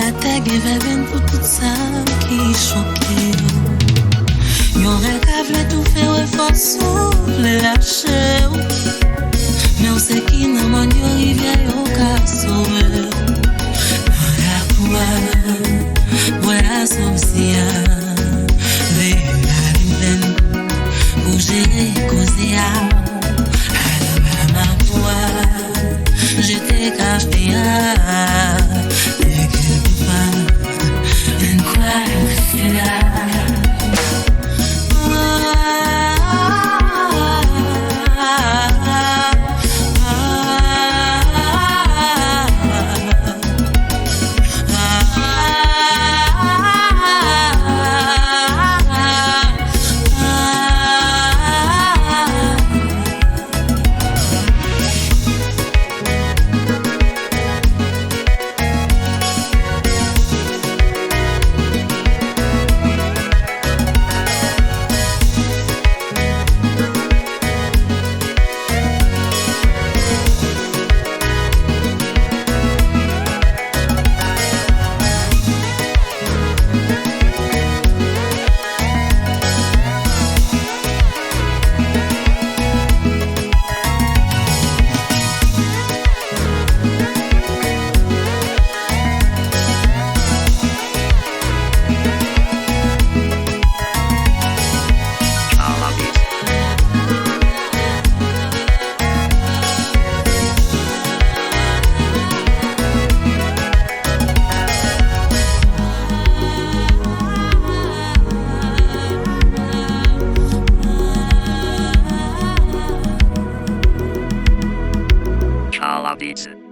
la terre qui fait bien pour tout ça qui choque. Yon rêve a voulu tout faire force le lâcher. Mais on sait qui n'a pas de rivière au cas sauver. La poire, voilà son sien. Pour gérer causer à ma voix, j'étais café à quelque part, une croix c'est là. Beats.